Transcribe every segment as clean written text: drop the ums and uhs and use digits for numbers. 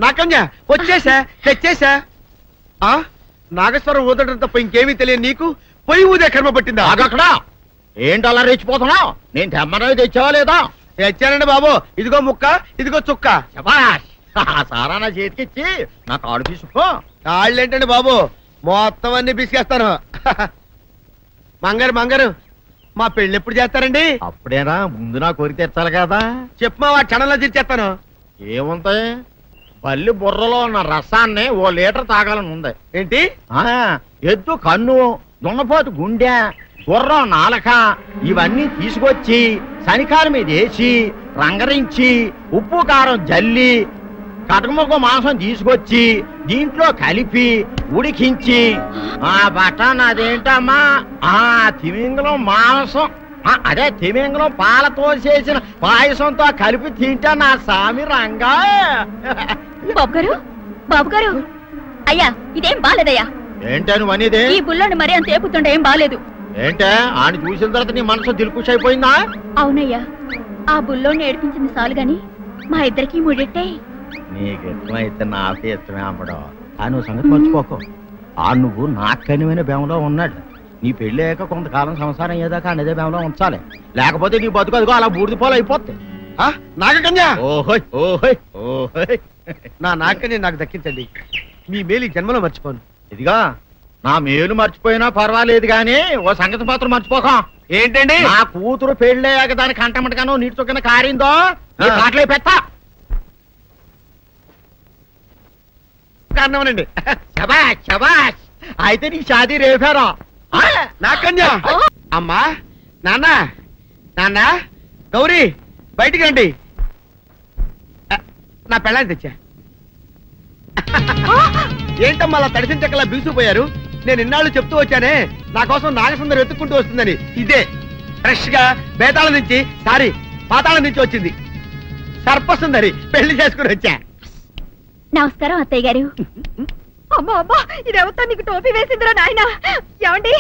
నాకన్యా వచ్చేసా తెచ్చేసా. నాగేశ్వరం ఊదటం తప్ప ఇంకేమీ తెలియదు నీకు. పొయ్యి ఊదే కర్మ పట్టిందా? అక్కడ ఏంటి అలా రెచ్చిపోతున్నావు? నేను తెమ్మనవి తెచ్చావా లేదా? తెచ్చానండి బాబు. ఇదిగో ముక్క, ఇదిగో చుక్క. సారా నా చేతికిచ్చి నా కాడు తీసుకో. కాళ్ళేంటండి బాబు, మొత్తం అన్ని బిసికేస్తాను. మంగారు మా పెళ్ళి ఎప్పుడు చేస్తారండి? అప్పుడేనా, ముందు నా కోరిక తెచ్చాలి కదా. చెప్పమా, ఆ క్షణంలో తీర్చేస్తాను. ఏముంటాయి, బల్లి బుర్రలో ఉన్న రసాన్ని ఓ లీటర్ తాగాలని ఉంది. ఏంటి? ఎద్దు కన్ను, దున్నపోతు గుండె, గుర్రం నాలక ఇవన్నీ తీసుకొచ్చి శనికాల మీద వేసి రంగరించి ఉప్పు కారం జల్లి కటకముక్క మాంసం తీసుకొచ్చి దీంట్లో కలిపి ఉడికించి బటన్ అదేంటమ్మా తిమింగలం మాంసం, అదే తిమింగలం పాలతో చేసిన పాయసంతో కలిపి తింటా నా సామి రంగా. బాబు గారు అయ్యా, ఇదేం బాలేదయ్యా. ఏంటా నువ్వు అనేది? ఈ బుల్లోని మరీ అంత ఏపుతుండే ఏం బాలేదు. ఏంటే ఆయన చూసిన తర్వాత నీ మనసు దిల్కుష్ అయిపోయిందా? అవునయ్యా, ఆ బుల్లోని ఏడిపించింది చాలు గాని మా ఇద్దరికి ముడిట్టే. నీకు ఇష్టమైతే నాకే ఇష్టమే అమ్మడం. ఆ నువ్వు సంగతి మర్చిపోకు. ఆ నువ్వు నాకు కనివైన బేమలో ఉన్నాడు. నీ పెళ్లి అయ్యాక కొంతకాలం సంసారం ఏదాకా అనేదే బేమలో ఉంచాలి, లేకపోతే నీ బతుకు అదిగో అలా బూడిద పోలు అయిపోతాయి. నాగకన్యా, ఓహోయ్ ఓహోయ్ ఓహోయ్, నా నాగకన్య నాకు దక్కించండి. మీ మేలు జన్మలో మర్చిపోను. ఇదిగా నా మేలు మర్చిపోయినా పర్వాలేదు గాని ఓ సంగతి మాత్రం మర్చిపోక. ఏంటండి? నా కూతురు పెళ్ళయ్యాక దాని కంటమటగానో నీటి చొక్కన కారిందో కాట్లే పెట్టా. కారణమనండి. శబాష్ శబాష్, అయితే నీ షాదీ రేపారా? నాకన్యా, అమ్మా, నాన్న, గౌరీ బయటికి రండి. నా పెళ్ళాన్ని తెచ్చా. ఏంటమ్మా అలా తడిసిన చెక్కలా బిగుసిపోయారు? నేను ఇన్నాళ్ళు చెప్తూ వచ్చానే నా కోసం నాగసుందరం వెతుక్కుంటూ వస్తుందని. ఇదే ఫ్రెష్ గా బేతాళం నుంచి పాతాళం నుంచి వచ్చింది సర్పసుందరి. పెళ్లి చేసుకుని వచ్చా. నమస్కారం అత్తయ్య గారు. అమ్మా అమ్మా, ఇదేవతా నీకు టోపీ వేసిందిరా నాయన. ఏమండి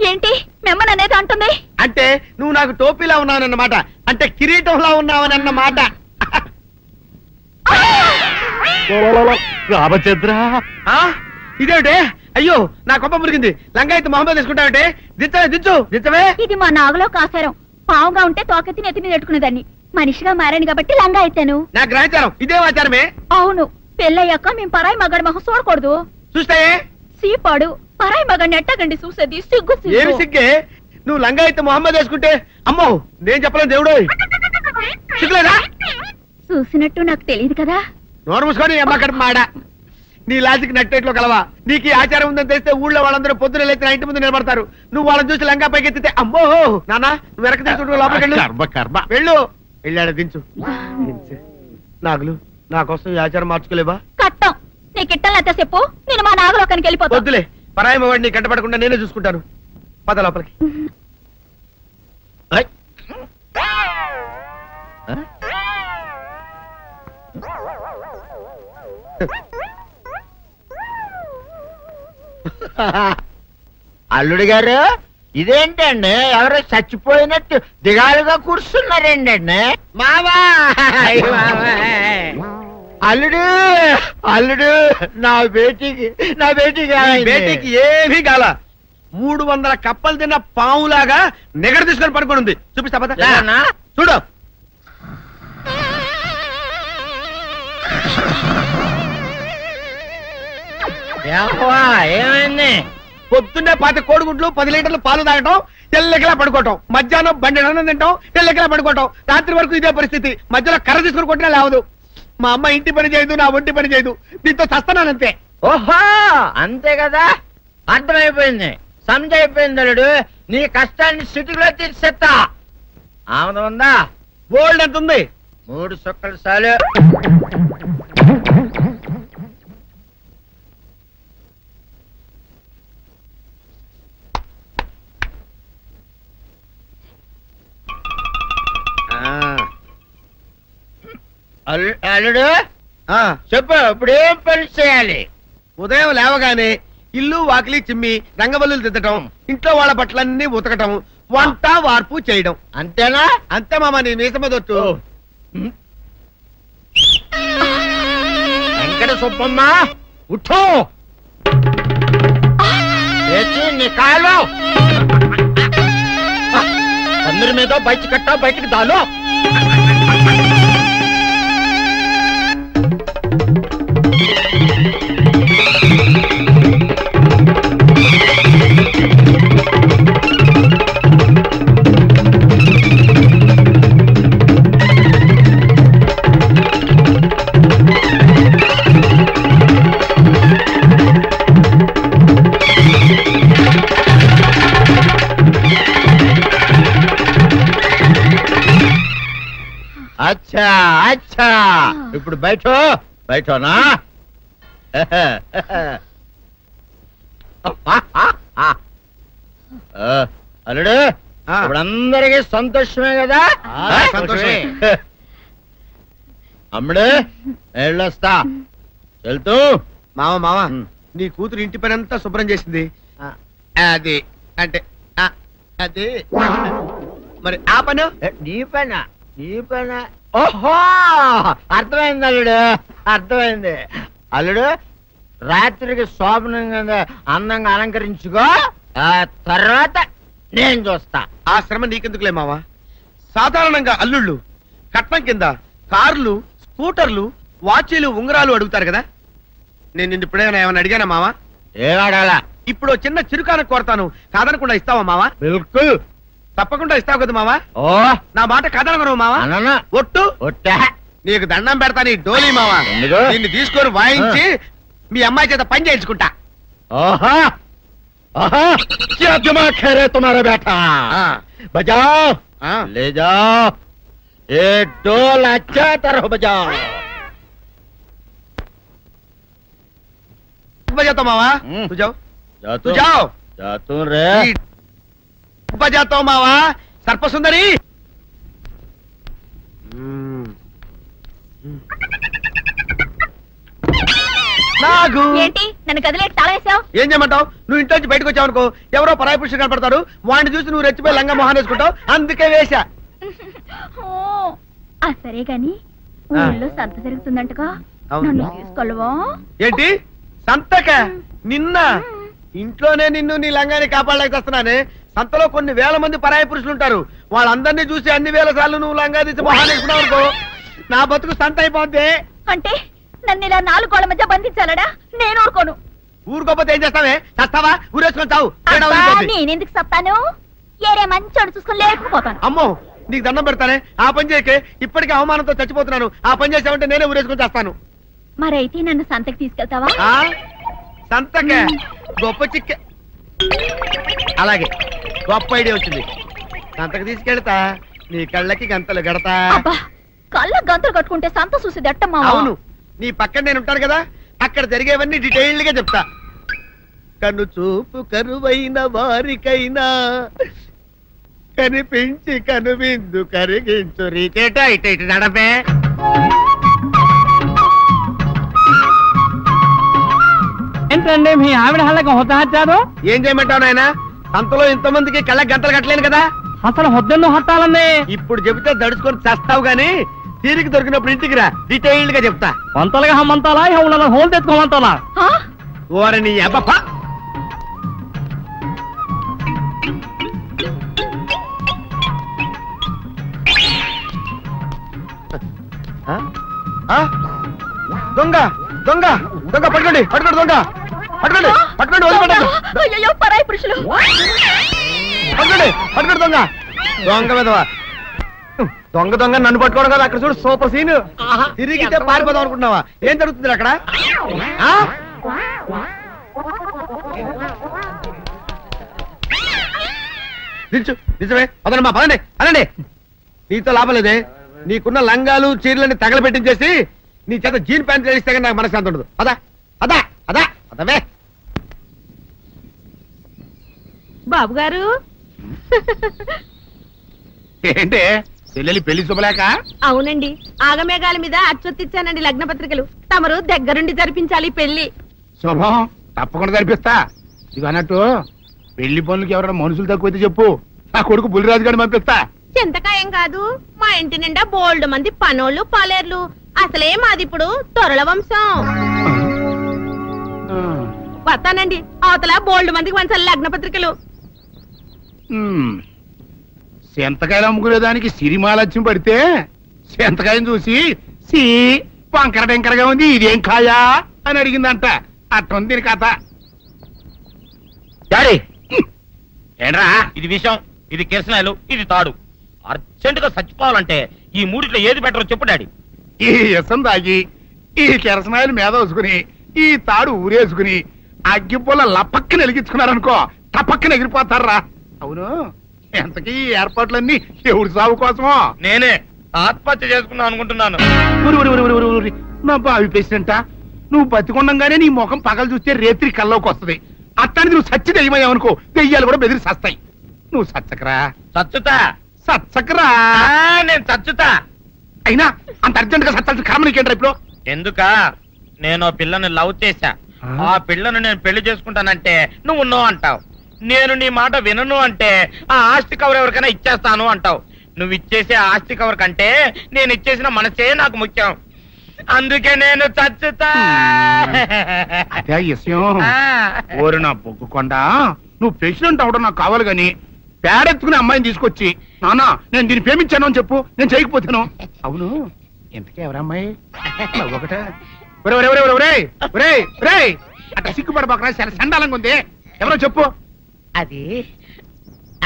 ఏంటి మిమ్మల్ని అనేది అంటుంది? అంటే నువ్వు నాకు టోపీలా ఉన్నావనన్నమాట, అంటే కిరీటంలా ఉన్నావనన్నమాట. రామచంద్ర, ఇదేమిటే? అయ్యో నా కొప్ప మురిగింది. లంగా అయితే మొహమ్మద్ తీసుకుంటావంటే? దించవే. ఇది మా నాగులో కాసారం. పావుగా ఉంటే తోకెత్తి నెత్తి మీద పెట్టుకునేదాన్ని. మనిషిగా మారాను కాబట్టి లంగా అయితాను. నా గ్రహచారం ఇదే ఆచారమే. అవును, పెళ్ళయ్యాక మేము పరాయి మగాడి మొహం చూడకూడదు. చూస్తాయే సీపాడు పరాయి మగాడిని ఎట్టగండి చూసేది. సిగ్గు ఏమి సిగ్గే? నువ్వు లంగా అయితే మొహమ్మద్ వేసుకుంటే అమ్మో నేను చెప్పలేను దేవుడు. సిగ్గులేదా? చూసినట్టు నాకు తెలియదు కదా. నోరు మూసుకొని అమ్మ కడుపు మాడ. నీ లాజిక్ నట్టేట్లో కలవా? నీకు ఈ ఆచారం ఉందని తెలిస్తే ఊళ్ళో వాళ్ళందరూ పొద్దున లేచి నా ఇంటి ముందు నిలబడతారు. నువ్వు వాళ్ళని చూసి లంగా పైకి ఎత్తితే అమ్మో నాన్న నువ్వు వెనక తీసుకుంటూ లోపలికి వెళ్ళు. వెళ్ళాడు దించు. నాగులు నా కోసం ఈ ఆచారం మార్చుకోలేవా? కట్టం నీకు ఇట్టలేత చెప్పు, నేను మా నాగలోకానికి వెళ్ళిపోతా. వద్దులే, పరాయి వాడిని కంటపడకుండా నేనే చూసుకుంటాను. పద లోపలికి. అల్లుడు గారు, ఇదేంటండి ఎవరో చచ్చిపోయినట్టు దిగాలుగా కూర్చున్నారేంటండి? మావా అల్లుడు అల్లుడు, నా బేటీకి ఏమీ కాల. 300 కప్పలు తిన్న పావులాగా నెగడ తీసుకొని పడుకొని ఉంది. చూపిస్తా పద. చూడు. ఏమైంది? పొద్దున్నే 10 కోడిగుడ్లు 10 లీటర్లు పాలు తాగటం, తెల్లకిలా పడుకోవటం. మధ్యాహ్నం బండి అన్నం తింటాం, తెల్లకిలా పడుకోవటం. రాత్రి వరకు ఇదే పరిస్థితి. మధ్యలో కర్ర తీసుకుని కొట్టినా లేవదు. మా అమ్మ ఇంటి పని చేయదు, నా ఒంటి పని చేయదు. దీంతో చస్తున్నానంతే. ఓహో అంతే కదా, అర్థమైపోయింది, సమజైపోయింది. అల్లుడు నీ కష్టాన్ని సిటీలో తీర్చేస్తా. ఆమె ఉందా? గోల్డ్ ఎంత ఉంది? 3 సుక్కలు చాలు. అల్లుడు చెప్పు, ఇప్పుడు ఏం పని చేయాలి? ఉదయం లేవగానే ఇల్లు వాకిలి చిమ్మి రంగవల్లులు దిద్దటం, ఇంట్లో వాళ్ళ బట్టలన్నీ ఉతకటం, వంట వార్పు చేయడం. అంతేనా? అంతే మామ, నీ మీసమదొట్టు. వెంకట సుబ్బమ్మ ఉఠో, లేచి నీ కాళ్ళు అందరి మీద బయట కట్టా, బయటికి దాలో. అచ్చా అచ్చా, ఇప్పుడు బయటనా? అల్లుడు, ఇప్పుడు అందరికి సంతోషమే కదా? సంతోషమే. అమ్ముడు వెళ్ళొస్తా, వెళ్తూ. మామ నీ కూతురు ఇంటి పని అంతా శుభ్రం చేసింది. అది అంటే అది మరి ఆ పని నీ పైన. ఓహో, అర్థమైంది అల్లుడు, అర్థమైంది. అల్లుడు, రాత్రికి శోభనంగా అందంగా అలంకరించుకో, ఆ తర్వాత నేను చూస్తా. ఆ శ్రమ నీకెందుకులే మావా. సాధారణంగా అల్లుళ్ళు కట్నం కింద కార్లు, స్కూటర్లు, వాచీలు, ఉంగరాలు అడుగుతారు కదా. నేను నిన్ను ఇప్పుడేమైనా ఏమైనా అడిగానా మావా? ఏడాడాలా? ఇప్పుడు చిన్న చిరుకాన కోరతాను, కాదనకుండా ఇస్తావా మావా? బిల్కుల్ తప్పకుండా ఇస్తావు కదా మావా. ఓ, నా మాట కాదనగను మావా. అననా? ఒట్టు ఒట్టా. నీకు దండం పెడతా నీ డోలీ మావా. ఎందుకు? నిన్ను తీసుకొని వాయించి మీ అమ్మాయి చేత పని చేయించుకుంటా. ओहा, ओहा, क्या दिमाग है रे तुम्हारा बेटा? बजाओ, ले जाओ, ये डोल अच्छा तरह बजाओ. बजाता मावा, तू जाओ, तू जाओ. जातू रे. बजाता मावा, सर्प सुंदरी. నాగు ఏంటి నన్ను కదిలేటి తాళేసావు? ఏం చేయమంటావు? నువ్వు ఇంటి నుంచి బయటకు వచ్చావు అనుకో, ఎవరో పరాయి పురుషుడు కనపడతాడు, వాడిని చూసి నువ్వు రెచ్చిపోయి లంగా మొహాన్ వేసుకుంటావు, అందుకే వేశా. సరే గాని ఊళ్ళో సంత జరుగుతుందంటగా, నన్ను తీసుకెళ్ళవా? ఏంటి సంతక? నిన్న ఇంట్లోనే నిన్ను నీ లంగాన్ని కాపాడలేక వస్తున్నానే. సంతలో కొన్ని వేల మంది పరాయి పురుషులు ఉంటారు, వాళ్ళందరినీ చూసి అన్ని వేల సార్లు నువ్వు లంగా తీసి మొహాన్ వేసుకున్నావు అనుకో, నా బతుకు సంత అయిపోద్ది. అంటే నన్ను ఇలా 4 గోళ్ల మధ్య బంధించాలడా? నేను ఊరుకోను. ఊరుకోపోతే ఏం చేస్తావే? చస్తావా? ఊరేసుకొని చావు. నేనెందుకు చెప్తాను? ఏరే మంచోడు చూసుకుని లేకపోతాను. అమ్మో, నీకు దండం పెడతానే, ఆ పని చేయకే. ఇప్పటికే అవమానంతో చచ్చిపోతున్నాను, ఆ పని చేసావంటే నేనే ఊరేసుకొని చేస్తాను. మరైతే నన్ను సంతకి తీసుకెళ్తావా? సంతకే? గొప్ప చిక్కే. అలాగే, గొప్ప ఐడియా వచ్చింది. సంతకి తీసుకెళ్తా, నీ కళ్ళకి గంతలు గడతా. కళ్ళ గంతలు కట్టుకుంటే సంత చూసి దట్టమ్మా. అవును, నీ పక్కన నేను ఉంటాను కదా, అక్కడ జరిగేవన్నీ డీటెయిల్డ్ గా చెప్తా. కను చూపు కరువైన వారికైనా కనిపించి కనువిందు కరిగించు రీచేట ఇట ఇటు నడపే. ఏంటండి మీ ఆవిడ హళ్ళకి హొత్తహచ్చారు? ఏం చేయమంటావు నాయన? సంతలో ఇంతమందికి కళ్ళకి గంతలు కట్టలేను కదా. అసలు హొద్దెన్ను హత్తాలండి. ఇప్పుడు చెబితే దడుచుకొని చస్తావు గాని, తీరికి దొరికినప్పుడు ఇంటికి రా, డీటెయిల్డ్ గా చెప్తా. వంతలుగా హమ్మంతాలా, హోల్ హోల్ తెచ్చుకోమంతాలా? ఓరని అబ్బా. దొంగ దొంగ దొంగ, పట్టుకోండి పట్టుకోండి, దొంగ పట్టుకోండి పట్టుకోండి, వదిలిపెట్టండి. అయ్యో పరాయి పురుషులు. పట్టుకోండి పట్టుకోండి, దొంగ దొంగ విధవా. దొంగ దొంగ నన్ను పట్టుకోవడం కదా. అక్కడ చూడు సూపర్ సీన్. తిరిగితే పారిపోదాం అనుకుంటున్నావా? ఏం జరుగుతుంది అక్కడ? నిజమే, పదండి పదండి అనండి. నీతో లాభం లేదే. నీకున్న లంగాలు చీరలని తగలబెట్టించేసి నీ చేత జీన్ ప్యాంట్ చేస్తే నాకు మనశ్శాంతి ఉండదు. అదా అదా అదా అదవే. బాబు గారు, ఏంటి చెల్లెలి పెళ్లి శుభలేక? అవునండి, ఆగమేఘాల మీద అచ్చొత్తిచ్చానండి లగ్న పత్రికలు. తమరు దగ్గరుండి జరిపించాలి పెళ్లి. శుభం. తప్పకుండా జరిపిస్తా. ఇది అన్నట్టు పెళ్లి పనులకి ఎవరైనా మనుషులు తక్కువైతే చెప్పు, నా కొడుకు బుల్లిరాజు గారిని పంపిస్తా. చింతకాయం కాదు, మా ఇంటి నిండా బోల్డ్ మంది పనోళ్ళు పాలేర్లు. అసలే మాది ఇప్పుడు తొరల వంశం. వస్తానండి, అవతల బోల్డ్ మందికి వంచాలి లగ్న పత్రికలు. సెంతకాయలు అమ్ముకునేదానికి సిరిమాలత్యం పడితే సెంతకాయని చూసి సి వంకర టెంకరగా ఉంది, ఇదేం కాయా అని అడిగిందంట. అట్టుంది దీని కథ. డాడీ ఏంట్రా ఇది విషయం, ఇది కిరసనాయలు, ఇది తాడు. అర్జెంట్ గా చచ్చిపోవాలంటే ఈ మూడిట్లో ఏది బెటర్ చెప్పు డాడీ. ఈ ఇసం తాగి ఈ కిరసనాయలు మీద వేసుకుని ఈ తాడు ఊరేసుకుని అగ్గిపుల్ల లపక్కన వెలిగించుకున్నారనుకో టపక్కన ఎగిరిపోతారా. అవును, ఎంతకీ ఈ ఏర్పాట్లన్నీ ఎవరి సాగు కోసమో? నేనే ఆత్మహత్య చేసుకుందాం అనుకుంటున్నాను. ఉరి, ఉరి, ఉరి, ఉరి, ఉరి, ఉరి. నా బావి పేసినంట నువ్వు బతికొండంగానే నీ ముఖం పగలు చూస్తే రేత్రి కల్లోకి వస్తుంది. అట్టానికి నువ్వు సచ్చి దెయ్యమయ్యావనుకో దెయ్యాలు కూడా బెదిరి సస్తాయి. నువ్వు సచ్చకరా చచ్చుతా, సచ్చకరా. నేను చచ్చుతా. అయినా అంత అర్జెంట్ గా సత్తాల్సిన కర్మ నీకేంట్రా ఇప్పుడు? ఎందుక నేను ఆ పిల్లని లవ్ చేశా. ఆ పిల్లను నేను పెళ్లి చేసుకుంటానంటే నువ్వు నో అంటావు. నేను నీ మాట వినను అంటే ఆ ఆస్తి కవర్ ఎవరికైనా ఇచ్చేస్తాను అంటావు. నువ్వు ఇచ్చేసే ఆస్తి కవర్ కంటే నేను ఇచ్చేసిన మనసే నాకు ముఖ్యం. అందుకే నేను చచ్చుతా. అదే విషయం. ఓరి నా బొగ్గుకొండ, నువ్వు ప్రెసిడెంట్ అవడం నాకు కావాలి గాని పేడెత్తుకునే అమ్మాయిని తీసుకొచ్చి నానా నేను దీన్ని ప్రేమించాను అని చెప్పు, నేను చేయకపోతాను. అవును, ఎంతకే ఎవరమ్మాయి? ఒకటే అట్లా సిగ్గుపడబాక, చాలా సండాలంగా ఉంది. ఎవరో చెప్పు. అది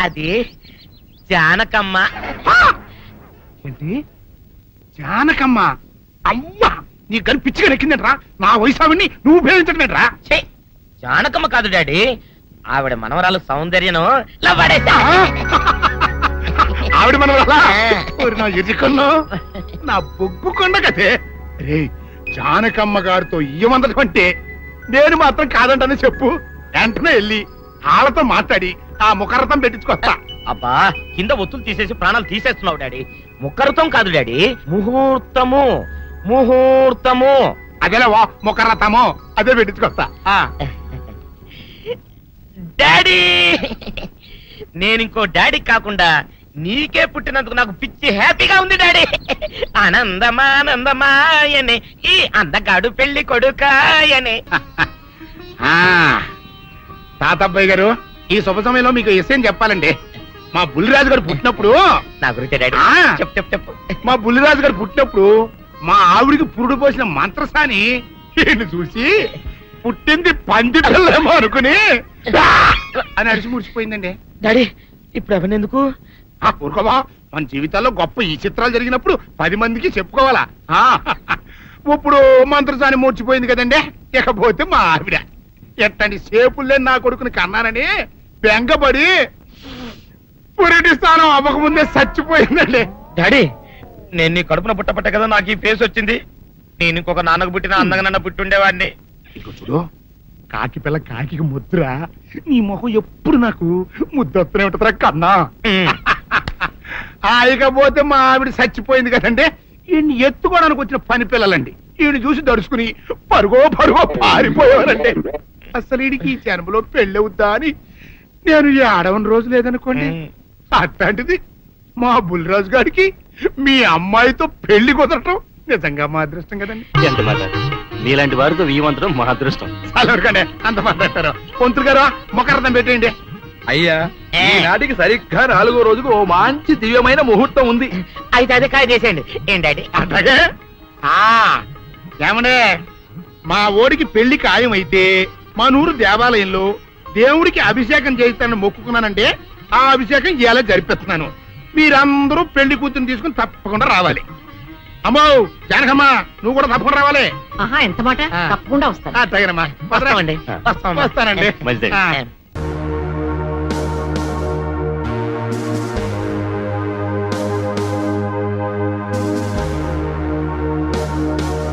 అది జానకమ్మ. ఏంటి జానకమ్మ? అమ్మా, నీ గని పిచ్చిగా నెక్కిందంట్రా. నా వయసావిని నువ్వు ప్రేమించడమేట్రా? ఛీ, జానకమ్మ కాదు డాడీ, ఆవిడ మనవరాలు సౌందర్యను ఆవిడ మనవరాలా? నా ఎదుకల్లో నా బొగ్గుకొండ కదే. రే, జానకమ్మ గారితో ఇయ్యమందడం అంటే నేను మాత్రం కాదంటని చెప్పు. వెంటనే వెళ్ళి వాళ్ళతో మాట్లాడి ఆ ముఖరథం పెట్టించుకొస్తా. అబ్బా, కింద ఒత్తులు తీసేసి ప్రాణాలు తీసేస్తున్నావు డాడీ. ముఖరథం కాదు డాడీ, ముహూర్తము. ముహూర్తము అదేలా ముఖరథము, అదే పెట్టించుకొస్తా. డాడీ, నేను ఇంకో డాడీ కాకుండా నీకే పుట్టినందుకు నాకు పిచ్చి హ్యాపీగా ఉంది డాడీ. ఆనందమానందమాయనే ఈ అందగాడు పెళ్లి కొడుకాయనే. తాతబ్బాయి గారు, ఈ శుభ సమయంలో మీకు విషయం చెప్పాలండి. మా బుల్లిరాజు గారు పుట్టినప్పుడు నా గురించి డాడీ చెప్పు చెప్పు చెప్పు. మా బుల్లిరాజు గారు పుట్టినప్పుడు మా ఆవిడికి పురుడు పోసిన మంత్రసాని ఈయన్ని చూసి పుట్టింది పంది పిల్లేమో అనుకుని అని అరిచి ముడిచిపోయిందండి. డాడీ ఇప్పుడు అవన్నీ ఎందుకు? ఆ ఊరుకోవా, మన జీవితాల్లో గొప్ప ఈ చిత్రాలు జరిగినప్పుడు 10 మందికి చెప్పుకోవాలా. ఇప్పుడు మంత్రసాని మూర్చిపోయింది కదండి. ఇకపోతే మా ఆవిడ ఎట్టండి సేపుల్లే నా కొడుకుని కన్నానని బెంగపడి పురిటి స్థానం అవ్వకముందే చచ్చిపోయిందండి. డాడీ, నేను నీ కడుపున పుట్టపట్ట కదా నాకు ఈ ఫేస్ వచ్చింది. నేను ఇంకొక నాన్నకు పుట్టిన అందంగా నన్ను పుట్టుండేవాడిని. ఇక చూడు, కాకి పిల్ల కాకి ముద్దురా. నీ మొహం ఎప్పుడు నాకు ముద్దొస్తూనే ఉంటుందిరా కన్నా. ఇకపోతే మా ఆవిడ చచ్చిపోయింది కదండి. ఈయన్ని ఎత్తుకోవడానికి వచ్చిన పని పిల్లలండి ఈయన చూసి దడుచుకుని పరుగో పారిపోయేవారండి. అసలు ఈడికి ఈ జన్మలో పెళ్ళవుద్దా అని నేను ఈ ఆడవని రోజు లేదనుకోండి. అట్లాంటిది మా బుల్లిరాజు గారికి మీ అమ్మాయితో పెళ్లి కుదరటం నిజంగా మా అదృష్టం కదండి. ఎంత మాట, మీలాంటి వారితో వీయమంతరం మా అదృష్టం. అలాగే అంత మాట్లాడతారు. పొంతులు గారు మొకరదం పెట్టేయండి. అయ్యా, ఈనాటికి సరిగ్గా 4వ రోజుకు ఓ మంచి దివ్యమైన ముహూర్తం ఉంది. అయితే అదే కాయ చేసేయండి. ఏం డాడీ? అట్లాగే ఏమండే, మా ఓడికి పెళ్లి ఖాయమైతే మా నూరు దేవాలయంలో దేవుడికి అభిషేకం చేయిస్తానని మొక్కుకున్నానంటే ఆ అభిషేకం ఇలా జరిపిస్తున్నాను. మీరందరూ పెళ్లి కూతురు తీసుకుని తప్పకుండా రావాలి. అమ్మో జానకమ్మ, నువ్వు కూడా తప్పకుండా రావాలి. ఎంత మాట, తప్పకుండా వస్తాను. అట్లాగేనమ్మా, వస్తానండి.